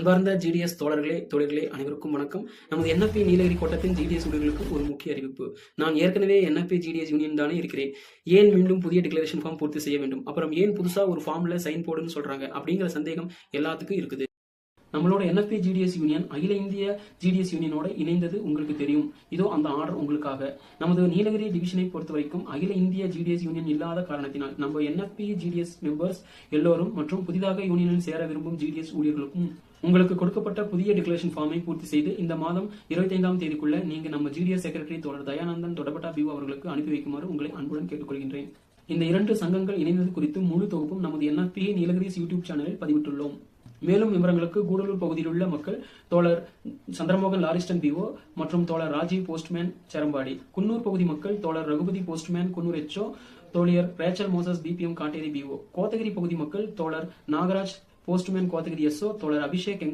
அன்பார்ந்த ஜிடிஎஸ் தோழர்களே அனைவருக்கும் வணக்கம். நமது என்எஃப்பி நீலகிரி கோட்டத்தின் ஜிடிஎஸ் ஊழியர்களுக்கு ஒரு முக்கிய அறிவிப்பு. நான் ஏற்கனவே என்எஃப்பி ஜிடிஎஸ் யூனியன் தானே இருக்கிறேன். ஏன் மீண்டும் புதிய டிக்ளரேஷன் ஃபார்ம் பூர்த்தி செய்ய வேண்டும்? அப்புறம் ஏன் புதுசா ஒரு ஃபார்ம்ல சைன் போடுன்னு சொல்றாங்க அப்படிங்கிற சந்தேகம் எல்லாத்துக்கும் இருக்குது. நம்மளோட என்எஃப்பி ஜிடிஎஸ் யூனியன் அகில இந்திய ஜிடிஎஸ் யூனியனோட இணைந்தது உங்களுக்கு தெரியும். இதோ அந்த ஆர்டர் உங்களுக்காக. நமது நீலகிரி டிவிஷனை பொறுத்த வரைக்கும் அகில இந்திய ஜிடிஎஸ் யூனியன் இல்லாத காரணத்தினால் நம்ம என்எஃப்பி ஜிடிஎஸ் மெம்பர்ஸ் எல்லோரும் மற்றும் புதிதாக யூனியனில் சேர விரும்பும் ஜிடிஎஸ் ஊழியர்களுக்கும் உங்களுக்கு கொடுக்கப்பட்ட புதிய டிக்ளரேஷன் ஃபார்மை பூர்த்தி செய்து இந்த மாதம் 25ஆம் தேதிக்குள்ள நீங்க நம்ம ஜிடிஎஸ் செக்ரட்டரி தோழர் தயானந்தன் தொடபட்டா பியூ அவர்களுக்கு அனுப்பி வைக்குமாறு உங்களை அன்புடன் கேட்டுக்கொள்கின்றேன். இந்த 2 சங்கங்கள் இணைந்தது குறித்து முழு தொகுப்பும் நமது என்எஃப்பி நீலகிரிஸ் யூடியூப் சேனலில் பதிவிட்டுள்ளோம். மேலும் விவரங்களுக்கு கூடலூர் பகுதியில் உள்ள மக்கள் தோழர் சந்திரமோகன் லாரிஸ்டன் பிஓ மற்றும் தோழர் ராஜீவ் போஸ்ட்மேன் சேரம்பாடி, குன்னூர் பகுதி மக்கள் தோழர் ரகுபதி போஸ்ட்மேன் குன்னூர் எச்ஓ, தோழியர் Rachel Moses BPM Katteri PO, Kotagiri பகுதி மக்கள் தோழர் நாகராஜ் போஸ்ட்மேன் கோத்தகிரி எஸ்ஓ, தோழர் அபிஷேக்